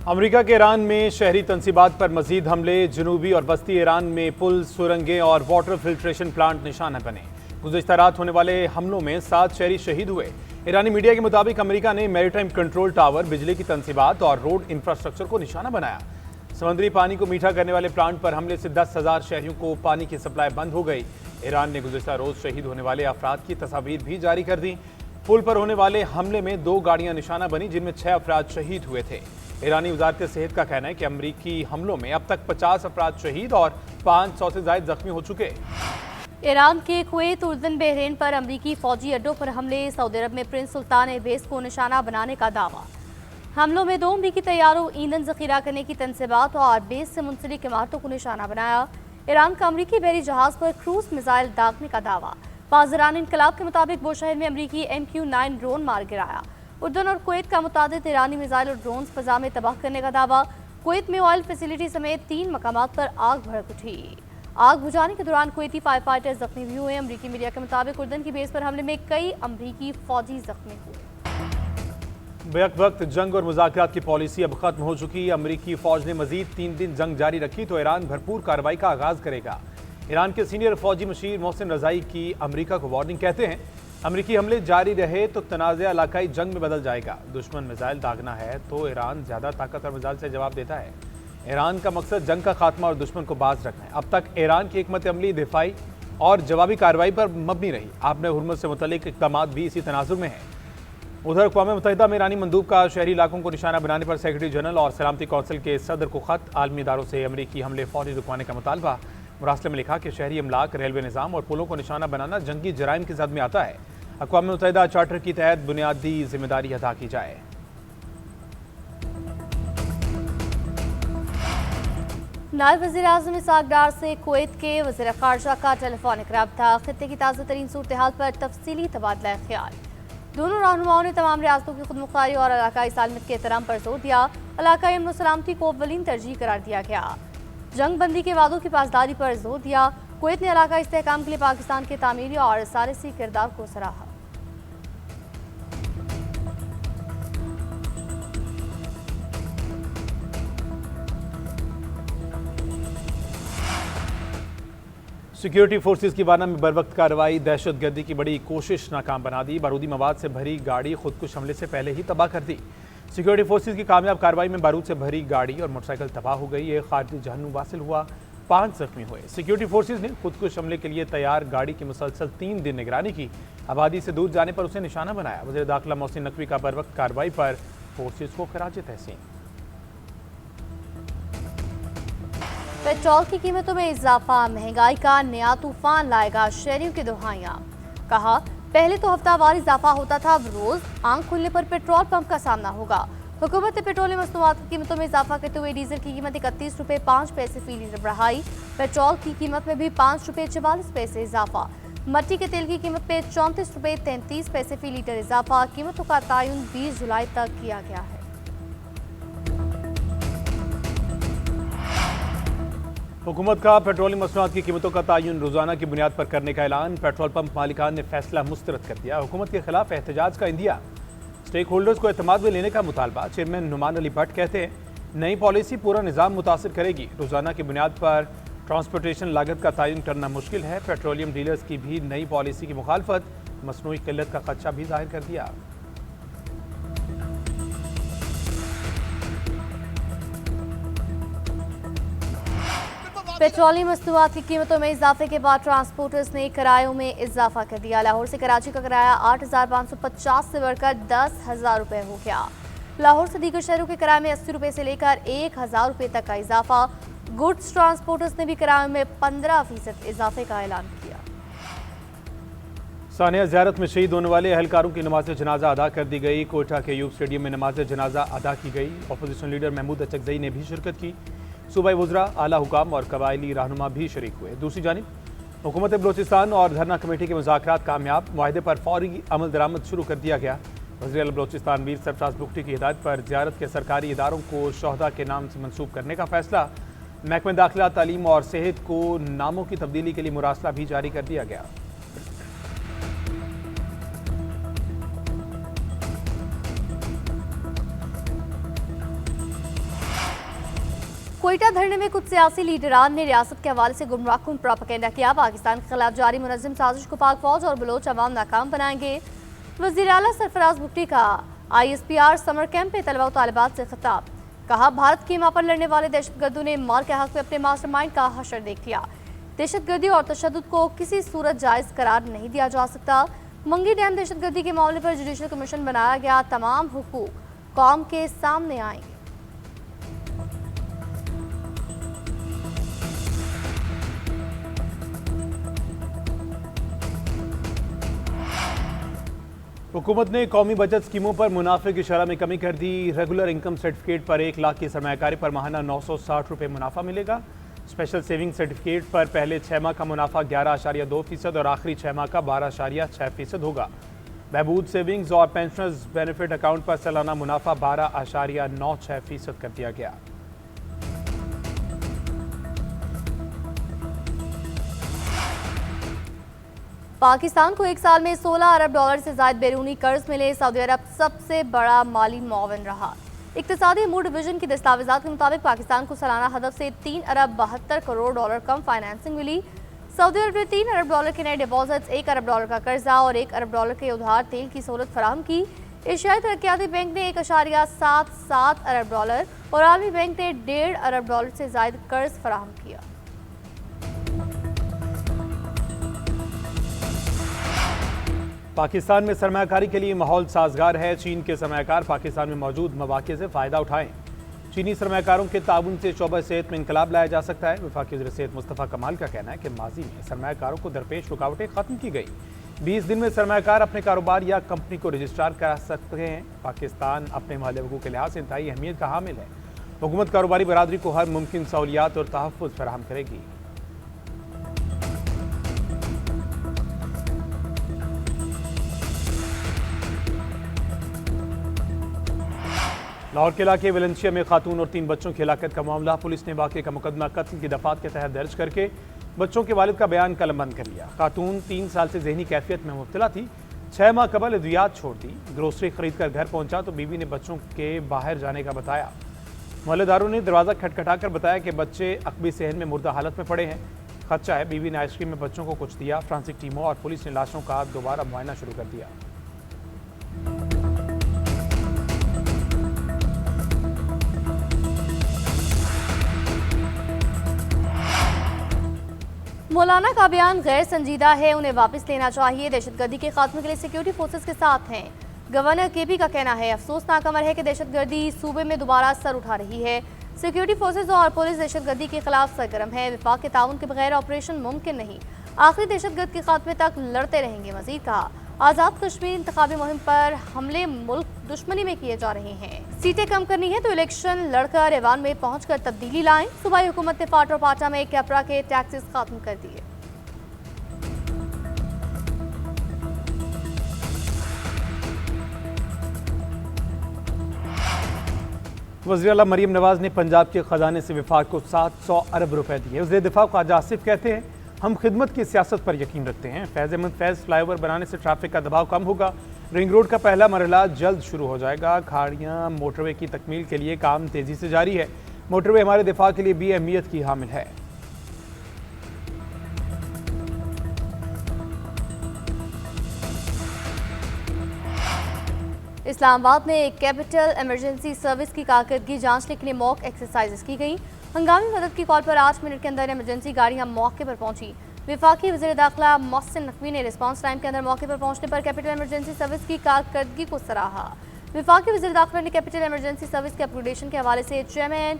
America के Iran में शहरी तंसीबात पर मजीद हमले, जनूबी और वस्ती ईरान में पुल, सुरंगें और वाटर फिल्ट्रेशन प्लांट निशाना बने। गुज़िश्ता रात होने वाले हमलों में 7 शहरी शहीद हुए। ईरानी मीडिया के मुताबिक अमेरिका ने मैरीटाइम कंट्रोल टावर, बिजली की तंसीबात और रोड इंफ्रास्ट्रक्चर को निशाना बनाया। समुद्री पानी को मीठा करने वाले प्लांट पर हमले से 10,000 शहरियों को पानी की सप्लाई बंद हो गई। ईरान ने गुज़िश्ता रोज शहीद होने वाले अफराद की तस्वीर भी जारी कर दी। पुल पर होने वाले हमले में 2 गाड़ियां निशाना बनी, जिनमें 6 अफराद शहीद हुए थे। ईरानी वजारत सेहत का कहना है कि अमरीकी हमलों में अब तक 50 अफराद शहीद और 500 से ज्यादा जख्मी हो चुके। ईरान के कुवैत, उर्दन, बहरीन पर अमरीकी फौजी अड्डों पर हमले, सऊदी अरब में प्रिंस सुल्तान एयरबेस को निशाना बनाने का दावा। हमलों में 2 अमरीकी तैयारों, ईंधन जखीरा करने की तंसीबात और बेस से मुंसलिक इमारतों को निशाना बनाया। ईरान का अमरीकी बहरी जहाज पर क्रूज मिसाइल दागने का दावा। पाज़रान इनकलाब के मुताबिक वो शहर में अमरीकी MQ-9 ड्रोन मार गिराया। उर्दन और कुवैत का मुतादिद ईरानी मिसाइल और ड्रोन फजा में तबाह करने का दावा। कुवैत में ऑयल फैसिलिटी समेत 3 मकामात पर आग भड़क उठी। आग बुझाने के दौरान कुवैती फायर फाइटर्स जख्मी भी हुए। अमरीकी मीडिया के मुताबिक उर्दन की बेस पर हमले में कई अमरीकी फौजी जख्मी हुए। बेवक्त वक्त जंग और मुज़ाकरात की पॉलिसी अब खत्म हो चुकी। अमरीकी फौज ने मजीद 3 दिन जंग जारी रखी तो ईरान भरपूर कार्रवाई का आगाज करेगा। ईरान के सीनियर फौजी मशीर मोहसिन रजाई की अमरीका को वार्निंग, कहते हैं अमरीकी हमले जारी रहे तो तनाज़ा इलाकाई जंग में बदल जाएगा। दुश्मन मिसाइल दागना है तो ईरान ज़्यादा ताकतवर मिसाइल से जवाब देता है। ईरान का मकसद जंग का खात्मा और दुश्मन को बाज रखना है। अब तक ईरान की हिकमत अमली दिफाई और जवाबी कार्रवाई पर मबनी रही। आपने हुर्मुज़ से मुतल्लिक इक़दामात भी इसी तनाजुर में हैं। उधर अक़वाम मुत्तहिदा में ईरानी मंदूब का शहरी इलाकों को निशाना बनाने पर सेक्रेटरी जनरल और सलामती कौंसिल के सदर को खत, आलमी इदारों से अमरीकी हमले फौरी रुकवाने का मुतालबा। मुरासले में लिखा कि शहरी अमलाक, रेलवे निज़ाम और पुलों को निशाना बनाना जंगी जराइम की जद में आता है। अक़वाम मुत्तहिदा चार्टर की तहत बुनियादी जिम्मेदारी अदा की जाए। नायब वज़ीर आज़म इसाक डार से कुवैत के वज़ीर ख़ारजा का टेलीफोनिक रब्ता, खित्ते की ताज़ा तरीन सूरत हाल पर तफसीली तबादला ख्याल। दोनों रहनुमाओं ने तमाम रियासतों की खुदमुख्तारी और इलाकाई सालमियत के एहतराम पर जोर दिया। इलाकाई अमन व सलामती को अव्वलीन तरजीह करार दिया गया। जंग बंदी के वादों की पासदारी पर जोर दिया। कुवैत ने इलाकाई इस्तेहकाम के लिए पाकिस्तान के तामीरी और सालिसी किरदार को सराहा। सिक्योरिटी फोर्सेज की वाना में बरवक्त कार्रवाई, दहशत गर्दी की बड़ी कोशिश नाकाम बना दी। बारूदी मवाद से भरी गाड़ी खुदकुश हमले से पहले ही तबाह कर दी। सिक्योरिटी फोर्सेज की कामयाब कार्रवाई में बारूद से भरी गाड़ी और मोटरसाइकिल तबाह हो गई। एक खारजी जहन्नुम वासिल हुआ, 5 जख्मी हुए। सिक्योरिटी फोर्सेज ने खुदकुश हमले के लिए तैयार गाड़ी की मुसलसल 3 दिन निगरानी की। आबादी से दूर जाने पर उसे निशाना बनाया। वज़ीर दाखिला मोहसिन नकवी का बरवक्त कार्रवाई पर फोर्सेज को खराज तहसीन। पेट्रोल की कीमतों में इजाफा, महंगाई का नया तूफान लाएगा, शहरियों की दुहाइयां। कहा, पहले तो हफ्तावार इजाफा होता था, अब रोज आंख खुलने पर पेट्रोल पंप का सामना होगा। हुकूमत ने पेट्रोलियम मसनूआत की कीमतों में इजाफा करते हुए डीजल की कीमत 31 रुपये 5 पैसे फी लीटर बढ़ाई। पेट्रोल की कीमत में भी 5 रुपये 44 पैसे इजाफा। मट्टी के तेल की कीमत पे 34 रुपये 33 पैसे फी लीटर इजाफा। कीमतों का तयन 20 जुलाई तक किया गया है। हुकूमत का पेट्रोलियम मसनूआत की कीमतों का तयन रोजाना की बुनियाद पर करने का ऐलान। पेट्रोल पंप मालिकान ने फैसला मुस्तरद कर दिया। हुकूमत के खिलाफ एहतजाज का इंदिया। स्टेक होल्डर्स को एतमाद में लेने का मुतालबा। चेयरमैन नुमान अली भट्ट कहते हैं, नई पॉलिसी पूरा निज़ाम मुतासर करेगी। रोजाना की बुनियाद पर ट्रांसपोर्टेशन लागत का तयन करना मुश्किल है। पेट्रोलियम डीलर्स की भी नई पॉलिसी की मुखालफत। मसनूई किल्लत का खदशा भी जाहिर कर दिया। पेट्रोलियम मसनूआत की कीमतों में इजाफे के बाद ट्रांसपोर्टर्स ने किरायों में इजाफा कर दिया। लाहौर से कराची का किराया 8,550 से बढ़कर 10,000 रुपये हो गया। लाहौर से दीगर शहरों के किराए में 80 रुपये से लेकर 1,000 रुपये तक का इजाफा। गुड्स ट्रांसपोर्टर्स ने भी किरायों में 15% इजाफे का ऐलान किया। सानिया ज़ियारत में शहीद होने वाले एहलकारों की नमाज जनाजा अदा कर दी गई। कोयटा के यूब स्टेडियम में नमाज जनाजा अदा की गई। अपोजिशन लीडर महमूद अचकजई ने भी शिरकत की। सूबाई वज़रा, आला हुकाम और कबायली रहनुमा भी शरीक हुए। दूसरी जानिब हुकूमत बलोचिस्तान और धरना कमेटी के मुज़ाकरात कामयाब। मुआहदे पर फौरी अमल दरामद शुरू कर दिया गया। वज़ीर आला बलोचिस्तान मीर सरफराज बुगटी की हिदायत पर ज़ियारत के सरकारी इदारों को शोहदा के नाम से मंसूब करने का फैसला। महकमे दाखिला, तालीम और सेहत को नामों की तब्दीली के लिए मुरासला भी जारी कर दिया गया। क्वेटा धरने में कुछ सियासी लीडरान ने रियासत के हवाले से गुमराहकुन प्रोपेगेंडा किया। पाकिस्तान के खिलाफ जारी मुनज़्ज़म साजिश को पाक फौज और बलोच अवाम नाकाम बनाएंगे। वज़ीर आला सरफराज भुट्टी का ISPR समर कैंप में तलबा और तालिबात से खिताब। कहा, भारत की मां पर लड़ने वाले दहशतगर्दों ने माल के हक में अपने मास्टरमाइंड का हशर देख लिया। दहशतगर्दी और तशद्दुद को किसी सूरत जायज़ करार नहीं दिया जा सकता। मंगी डैम दहशतगर्दी के मामले पर जुडिशल कमीशन बनाया गया। तमाम हुकूक कौम के सामने आएंगे। हुकूमत ने कौमी बचत स्कीमों पर मुनाफे की शरह में कमी कर दी। रेगुलर इनकम सर्टिफिकेट पर 1 लाख की सरमायाकारी पर माहाना 960 रुपये मुनाफा मिलेगा। स्पेशल सेविंग सर्टिफिकेट पर पहले 6 माह का मुनाफा 11.2% और आखिरी 6 माह का 12.6% होगा। बहबूद सेविंग्स और पेंशनर्स बेनिफिट अकाउंट पर सालाना मुनाफा 12.96% कर दिया गया। पाकिस्तान को एक साल में 16 अरब डॉलर से ज्यादा बैरूनी कर्ज मिले। सऊदी अरब सबसे बड़ा माली मुआविन रहा। इक्तिसादी मूड डिवीजन की दस्तावेजात के मुताबिक पाकिस्तान को सालाना हदफ से 3 अरब 72 करोड़ डॉलर कम फाइनेंसिंग मिली। सऊदी अरब ने 3 अरब डॉलर के नए डिपॉजिट्स, 1 अरब डॉलर का कर्जा और 1 अरब डॉलर के उधार तेल की सहूलत फराहम की। एशियाई तरक्याती बैंक ने 1.77 अरब डॉलर और आलमी बैंक ने 1.5 अरब डॉलर से ज्यादा कर्ज फराहम किया। पाकिस्तान में सरमायाकारी के लिए माहौल साजगार है। चीन के सरमायाकार पाकिस्तान में मौजूद मौके से फ़ायदा उठाएं। चीनी सरमायाकारों के ताउन से शोबा सेहत में इनकलाब लाया जा सकता है। वफाकी वज़ीर सेहत मुस्तफ़ा कमाल का कहना है कि माजी में सरमायाकारों को दरपेश रुकावटें ख़त्म की गई। 20 दिन में सरमायाकार अपने कारोबार या कंपनी को रजिस्ट्रार करा सकते हैं। पाकिस्तान अपने माली हकूक़ के लिहाज से इंतहाई अहमियत का हामिल है। हुकूमत कारोबारी बरादरी को हर मुमकिन सहूलियात और तहफ़्फ़ुज़ फराहम करेगी। लाहौर के इलाके वेलेंसिया में खातून और 3 बच्चों की हलाकत का मामला। पुलिस ने वाक़े का मुकदमा कत्ल की दफात के तहत दर्ज करके बच्चों के वालिद का बयान कलमबंद कर लिया। खातून 3 साल से जहनी कैफियत में मुब्तला थी। 6 माह कबल अद्वियात छोड़ दी। ग्रोसरी खरीद कर घर पहुंचा तो बीवी ने बच्चों के बाहर जाने का बताया। मोहल्लेदारों ने दरवाज़ा खटखटाकर बताया कि बच्चे अकबी सहन में मुर्दा हालत में पड़े हैं। खदशा है बीवी ने आइसक्रीम में बच्चों को कुछ दिया। फ्रांसिक टीमों और पुलिस ने लाशों का दोबारा मुआयना शुरू कर दिया। मौलाना का बयान गैर संजीदा है, उन्हें वापस लेना चाहिए। दहशतगर्दी के खात्मे के लिए सिक्योरिटी फोर्सेस के साथ हैं। गवर्नर केपी का कहना है, अफसोसनाक अमर है कि दहशतगर्दी सूबे में दोबारा सर उठा रही है। सिक्योरिटी फोर्सेस और पुलिस दहशतगर्दी के खिलाफ सरगर्म है। विफाक के ताउन के बगैर ऑपरेशन मुमकिन नहीं। आखिरी दहशतगर्द के खात्मे तक लड़ते रहेंगे। मजीद कहा, आज़ाद कश्मीर इंतखाबी मुहिम पर हमले मुल्क दुश्मनी में किए जा रहे हैं। सीटें कम करनी है तो इलेक्शन लड़कर ऐवान में पहुंचकर तब्दीली लाएं। सूबाई हुकूमत ने पाट और पाटा में कैपरा के टैक्सेस खत्म कर दिए। वज़ीर आला मरीम नवाज ने पंजाब के खजाने से विफाक को 700 अरब रुपए दिए। वज़ीर दिफा ख्वाजा आसिफ कहते हैं, हम खिदमत की सियासत पर यकीन रखते हैं। फैज़ अहमद फैज़ फ्लाईओवर बनाने से ट्रैफिक का दबाव कम होगा। रिंग रोड का पहला मरहला जल्द शुरू हो जाएगा। खाड़ियाँ मोटरवे की तकमील के लिए काम तेज़ी से जारी है। मोटरवे हमारे दिफा के लिए भी अहमियत की हामिल है। इस्लामाबाद में एक कैपिटल इमरजेंसी सर्विस की कारकर्दगी जांचने के लिए मॉक एक्सरसाइजेस की गई। हंगामी मदद की कॉल पर 8 मिनट के अंदर इमरजेंसी गाड़ियां मौके पर पहुंची। विफाकी वज़ीर दाखिला मोहसिन नकवी ने रिस्पांस टाइम के अंदर मौके पर पहुंचने पर कैपिटल इमरजेंसी सर्विस की कारकर्दगी को सराहा। विफाकी वज़ीर दाखिला ने कैपिटल इमरजेंसी सर्विस के अपग्रेडेशन के हवाले से चेयरमैन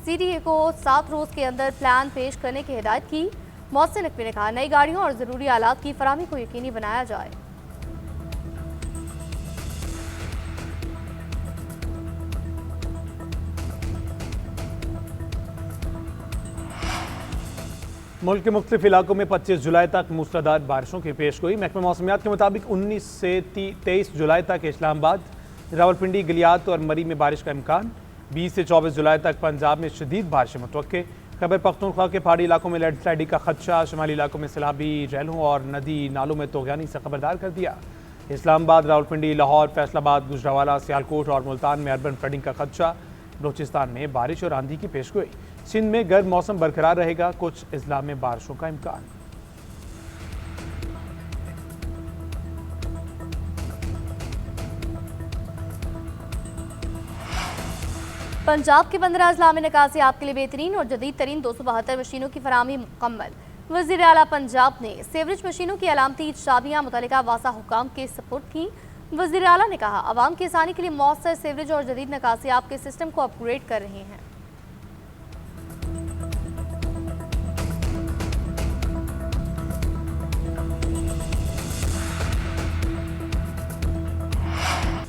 CDA को 7 रोज़ के अंदर प्लान पेश करने की हिदायत की। मोहसिन नकवी ने कहा, नई गाड़ियों और ज़रूरी आलात की फराहमी को यकीनी बनाया जाए। मुल्क के मुख्तलिफ इलाकों में 25 जुलाई तक मूसलाधार बारिशों की पेश गोई। महकमा मौसमियात के मुताबिक 19 से 23 जुलाई तक इस्लामाबाद, रावलपिंडी, गलियात और मरी में बारिश का इम्कान। 20 से 24 जुलाई तक पंजाब में शदीद बारिशें मुतवक्के। खैबर पख्तूनख्वा के पहाड़ी इलाकों में लैंडस्लाइडिंग का खदशा। शुमाली इलाकों में सैलाबी रैलों और नदी नालों में तोगयानी से खबरदार कर दिया। इस्लामाबाद, रावलपिंडी, लाहौर, फैसलाबाद, गुजरावाला, सियालकोट और मुल्तान में अर्बन फ्लडिंग का खदशा। बलोचिस्तान में बारिश और आंधी की पेशगोई। सिंध में गर्म मौसम बरकरार रहेगा, कुछ अजला में बारिशों का इम्कान। पंजाब के 15 अजला में निकासियात के लिए बेहतरीन और जदीद तरीन 272 मशीनों की फराहमी मुकम्मल। वज़ीर आला पंजाब ने सेवरेज मशीनों की अलामती चाबियाँ मुतल्लिका वासा हुकाम के सपुर्द की। वज़ीर आला ने कहा, आवाम की आसानी के लिए मौसर सेवरेज और जदीद निकासियात के सिस्टम को अपग्रेड कर रहे हैं।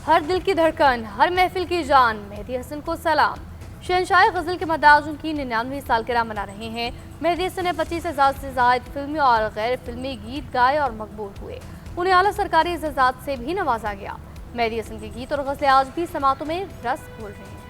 हर दिल की धड़कन, हर महफिल की जान, मेहदी हसन को सलाम। शहंशाह गज़ल के मदाज उनकी 99वीं सालगिरह मना रहे हैं। मेहदी हसन ने 25,000 से ज़ायद फिल्मी और गैर फिल्मी गीत गाए और मकबूल हुए। उन्हें आला सरकारी एज़ाज़ात से भी नवाजा गया। मेहदी हसन के गीत और गज़लें आज भी समातों में रस घोल रहे हैं।